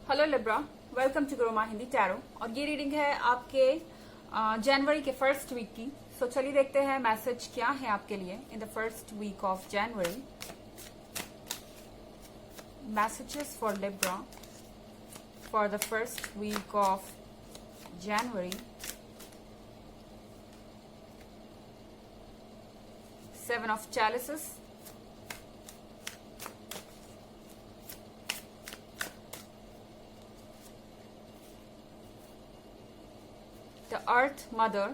Hello Libra, welcome to Guruma Hindi tarot. और ये reading है आपके जनवरी के फर्स्ट वीक की। सो चलिए देखते हैं मैसेज क्या है आपके लिए in the first week of January. Messages for Libra for the first week of January. 7 of chalices, the earth mother,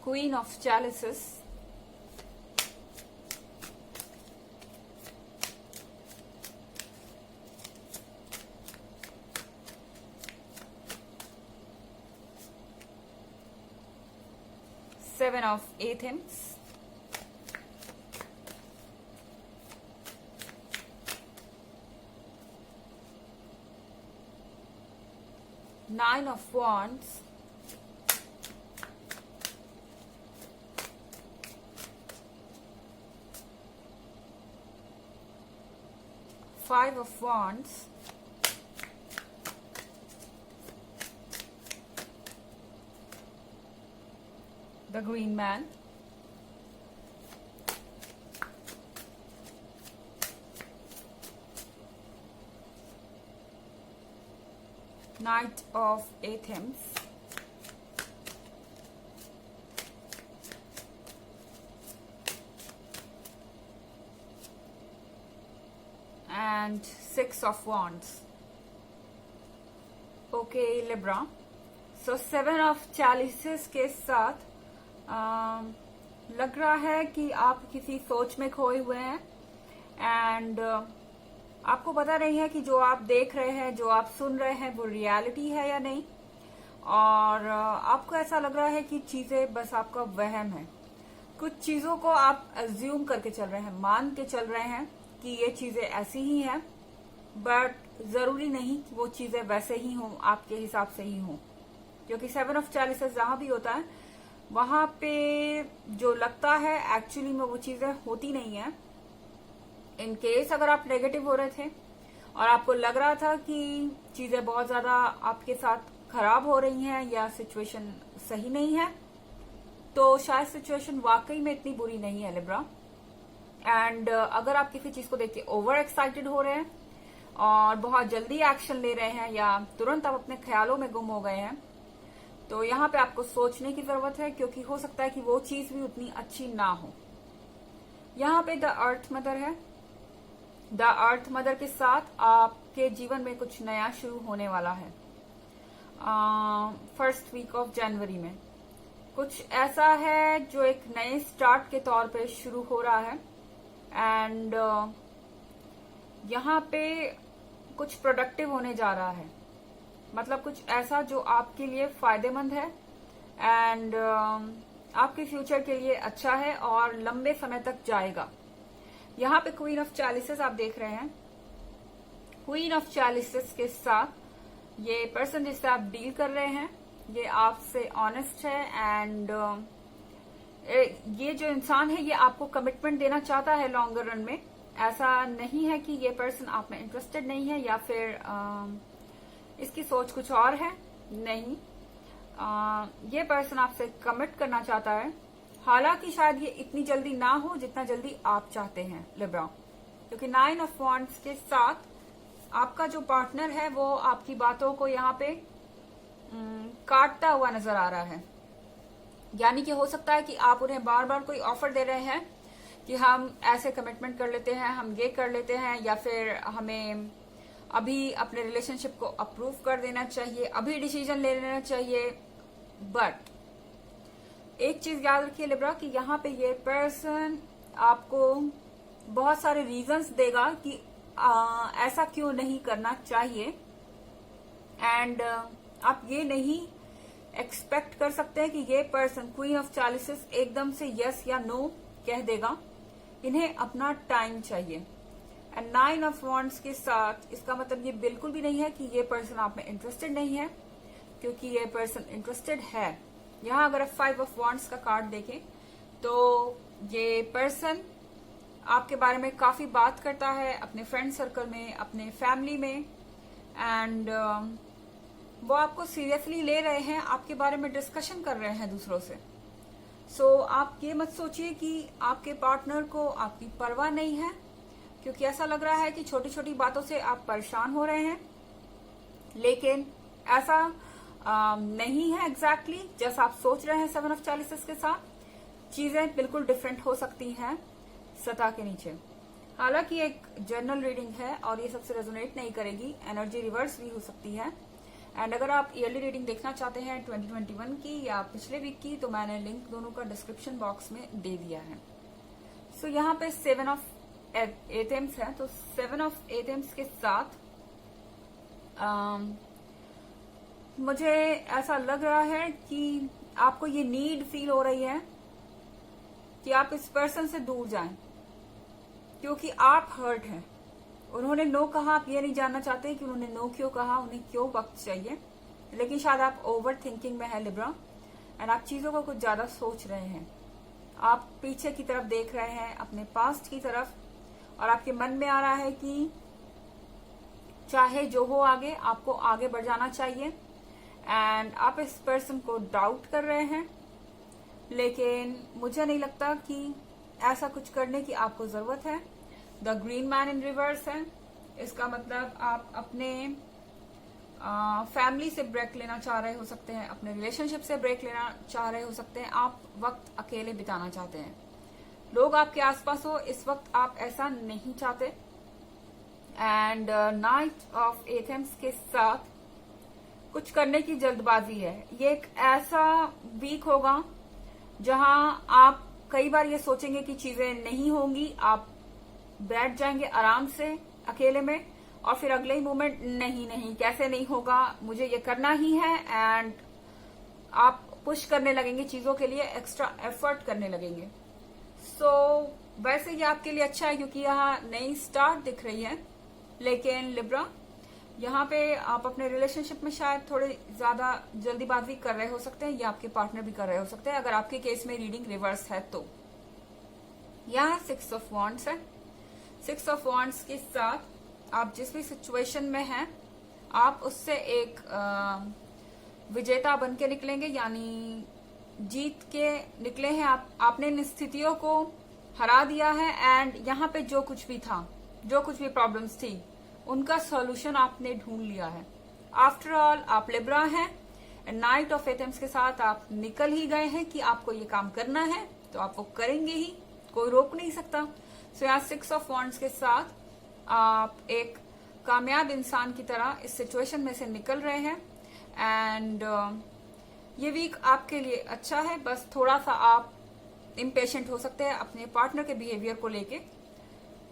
queen of chalices, Seven of Athens, Nine of Wands, Five of Wands, the Green Man, Knight of Athens, and Six of Wands. Okay, Libra. So 7 of Chalices के साथ लग रहा है कि आप किसी सोच में खोए हुए हैं एंड आपको पता नहीं है कि जो आप देख रहे हैं, जो आप सुन रहे हैं, वो रियलिटी है या नहीं। और आपको ऐसा लग रहा है कि चीजें बस आपका वहम है। कुछ चीजों को आप अज्यूम करके चल रहे हैं, मान के चल रहे हैं कि ये चीजें ऐसी ही हैं, बट जरूरी नहीं कि वो चीजें वैसे ही हों, आपके हिसाब से ही हों। क्योंकि 7 ऑफ चैलिसेस जहां भी होता है वहां पे जो लगता है एक्चुअली में वो चीजें होती नहीं है। इन केस अगर आप नेगेटिव हो रहे थे और आपको लग रहा था कि चीजें बहुत ज्यादा आपके साथ खराब हो रही हैं या सिचुएशन सही नहीं है, तो शायद सिचुएशन वाकई में इतनी बुरी नहीं है लिब्रा। एंड अगर आप किसी चीज को देख के ओवर एक्साइटेड हो रहे हैं और बहुत जल्दी एक्शन ले रहे हैं या तुरंत आप अपने ख्यालों में गुम हो गए हैं, तो यहाँ पे आपको सोचने की जरूरत है, क्योंकि हो सकता है कि वो चीज भी उतनी अच्छी ना हो। यहाँ पे द अर्थ मदर है। द अर्थ मदर के साथ आपके जीवन में कुछ नया शुरू होने वाला है। फर्स्ट वीक ऑफ जनवरी में कुछ ऐसा है जो एक नए स्टार्ट के तौर पे शुरू हो रहा है। एंड यहाँ पे कुछ प्रोडक्टिव होने जा रहा है, मतलब कुछ ऐसा जो आपके लिए फायदेमंद है एंड आपके फ्यूचर के लिए अच्छा है और लंबे समय तक जाएगा। यहाँ पे क्वीन ऑफ चैलिसेस आप देख रहे हैं। क्वीन ऑफ चैलिसेस के साथ ये पर्सन जिससे आप डील कर रहे हैं, ये आपसे ऑनेस्ट है एंड ये जो इंसान है ये आपको कमिटमेंट देना चाहता है लॉन्गर रन में। ऐसा नहीं है कि ये पर्सन आप में इंटरेस्टेड नहीं है या फिर इसकी सोच कुछ और है, नहीं। ये पर्सन आपसे कमिट करना चाहता है, हालांकि शायद ये इतनी जल्दी ना हो जितना जल्दी आप चाहते हैं लिब्रा। क्योंकि 9 ऑफ वॉन्ड्स के साथ आपका जो पार्टनर है वो आपकी बातों को यहाँ पे काटता हुआ नजर आ रहा है। यानी कि हो सकता है कि आप उन्हें बार बार कोई ऑफर दे रहे हैं कि हम ऐसे कमिटमेंट कर लेते हैं, हम ये कर लेते हैं, या फिर हमें अभी अपने रिलेशनशिप को अप्रूव कर देना चाहिए, अभी डिसीजन ले लेना चाहिए। बट एक चीज याद रखिए लिब्रा कि यहाँ पे ये पर्सन आपको बहुत सारे रीजंस देगा कि ऐसा क्यों नहीं करना चाहिए। एंड आप ये नहीं एक्सपेक्ट कर सकते हैं कि ये पर्सन क्वीन ऑफ चैलिसेस एकदम से यस या नो कह देगा। इन्हें अपना टाइम चाहिए। एंड 9 ऑफ वॉन्ड्स के साथ इसका मतलब ये बिल्कुल भी नहीं है कि ये पर्सन आप में इंटरेस्टेड नहीं है क्योंकि ये पर्सन इंटरेस्टेड है। यहाँ अगर आप 5 ऑफ वॉन्ड्स का कार्ड देखें तो ये पर्सन आपके बारे में काफी बात करता है अपने फ्रेंड सर्कल में, अपने फैमिली में, एंड वो आपको सीरियसली ले रहे हैं, आपके बारे में डिस्कशन कर रहे हैं दूसरों से। सो आप ये मत सोचिए कि आपके पार्टनर को आपकी परवाह नहीं है, क्योंकि ऐसा लग रहा है कि छोटी छोटी बातों से आप परेशान हो रहे हैं, लेकिन ऐसा नहीं है एग्जैक्टली जैसा आप सोच रहे हैं। 7 ऑफ चैलिसेस के साथ चीजें बिल्कुल डिफरेंट हो सकती हैं सतह के नीचे। हालांकि एक जनरल रीडिंग है और ये सबसे रेजोनेट नहीं करेगी, एनर्जी रिवर्स भी हो सकती है। एंड अगर आप ईयरली रीडिंग देखना चाहते हैं 2021 की या पिछले वीक की, तो मैंने लिंक दोनों का डिस्क्रिप्शन बॉक्स में दे दिया है। सो यहाँ पे 7 ऑफ एथेम्स है, तो 7 ऑफ एथेम्स के साथ मुझे ऐसा लग रहा है कि आपको ये नीड फील हो रही है कि आप इस पर्सन से दूर जाएं, क्योंकि आप हर्ट हैं। उन्होंने नो कहा, आप ये नहीं जानना चाहते कि उन्होंने नो क्यों कहा, उन्हें क्यों वक्त चाहिए, लेकिन शायद आप ओवर थिंकिंग में है लिब्रा, एंड आप चीजों को कुछ ज्यादा सोच रहे हैं। आप पीछे की तरफ देख रहे हैं, अपने पास्ट की तरफ, और आपके मन में आ रहा है कि चाहे जो हो आगे, आपको आगे बढ़ जाना चाहिए। एंड आप इस पर्सन को डाउट कर रहे हैं, लेकिन मुझे नहीं लगता कि ऐसा कुछ करने की आपको जरूरत है। The green man in reverse है, इसका मतलब आप अपने फैमिली से ब्रेक लेना चाह रहे हो सकते हैं, अपने रिलेशनशिप से ब्रेक लेना चाह रहे हो सकते हैं, आप वक्त अकेले बिताना चाहते हैं। लोग आपके आसपास हो, इस वक्त आप ऐसा नहीं चाहते। एंड नाइट ऑफ एथेम्स के साथ कुछ करने की जल्दबाजी है। ये एक ऐसा वीक होगा जहां आप कई बार ये सोचेंगे कि चीजें नहीं होंगी, आप बैठ जाएंगे आराम से अकेले में, और फिर अगले ही मोमेंट नहीं कैसे नहीं होगा, मुझे ये करना ही है, एंड आप पुश करने लगेंगे चीजों के लिए, एक्स्ट्रा एफर्ट करने लगेंगे। सो वैसे ये आपके लिए अच्छा है क्योंकि यहाँ नई स्टार्ट दिख रही है। लेकिन लिब्रा, यहाँ पे आप अपने रिलेशनशिप में शायद थोड़े ज्यादा जल्दीबाजी कर रहे हो सकते हैं, या आपके पार्टनर भी कर रहे हो सकते हैं, अगर आपके केस में रीडिंग रिवर्स है तो। यहाँ 6 ऑफ वॉन्ड्स है। 6 ऑफ वॉन्ड्स के साथ आप जिस भी सिचुएशन में हैं, आप उससे एक विजेता बन के निकलेंगे, यानी जीत के निकले हैं आप। आपने इन स्थितियों को हरा दिया है, एंड यहाँ पे जो कुछ भी था, जो कुछ भी प्रॉब्लम्स थी, उनका सॉल्यूशन आपने ढूंढ लिया है। आफ्टर ऑल आप लिब्रा हैं, नाइट ऑफ एथेम्स के साथ आप निकल ही गए हैं कि आपको ये काम करना है, तो आप वो करेंगे ही, कोई रोक नहीं सकता। सो यहाँ 6 ऑफ वॉन्ड्स के साथ आप एक कामयाब इंसान की तरह इस सिचुएशन में से निकल रहे हैं। एंड ये वीक आपके लिए अच्छा है, बस थोड़ा सा आप इम्पेशेंट हो सकते हैं अपने पार्टनर के बिहेवियर को लेके।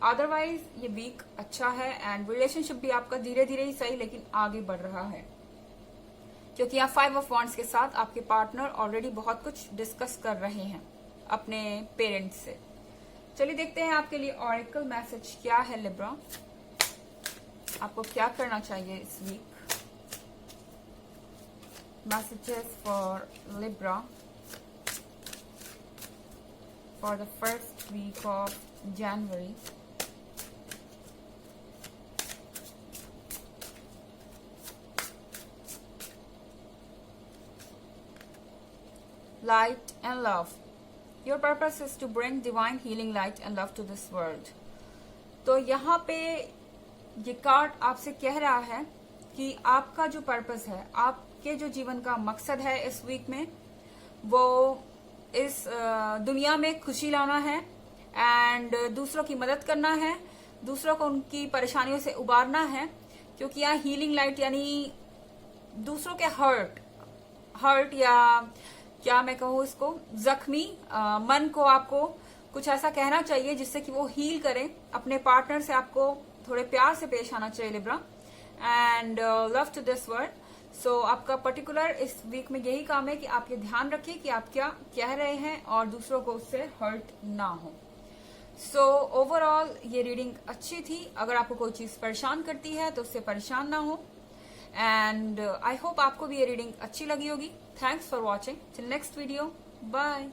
अदरवाइज ये वीक अच्छा है, एंड रिलेशनशिप भी आपका धीरे धीरे ही सही लेकिन आगे बढ़ रहा है, क्योंकि यहाँ 5 ऑफ वॉन्ड्स के साथ आपके पार्टनर ऑलरेडी बहुत कुछ डिस्कस कर रहे हैं अपने पेरेंट्स से। चलिए देखते हैं आपके लिए ऑरेकल मैसेज क्या है लिब्रा, आपको क्या करना चाहिए इस week. Messages for Libra for the first week of January. Light and love. Your purpose is to bring divine healing light and love to this world. तो यहाँ पे ये कार्ड आपसे कह रहा है कि आपका जो पर्पस है, आपके जो जीवन का मकसद है इस वीक में, वो इस दुनिया में खुशी लाना है, एंड दूसरों की मदद करना है, दूसरों को उनकी परेशानियों से उबारना है। क्योंकि यहाँ हीलिंग लाइट यानी दूसरों के हर्ट या क्या मैं कहूँ इसको, जख्मी मन को आपको कुछ ऐसा कहना चाहिए जिससे कि वो हील करें। अपने पार्टनर से आपको थोड़े प्यार से पेश आना चाहिए Libra, and love to this world. So आपका पर्टिकुलर इस वीक में यही काम है कि आप ये ध्यान रखिए कि आप क्या कह रहे हैं और दूसरों को उससे हर्ट ना हो। सो ओवरऑल ये रीडिंग अच्छी थी। अगर आपको कोई चीज परेशान करती है तो उससे परेशान ना हो, एंड आई होप आपको भी ये रीडिंग अच्छी लगी होगी। Thanks for watching. Till next video, bye.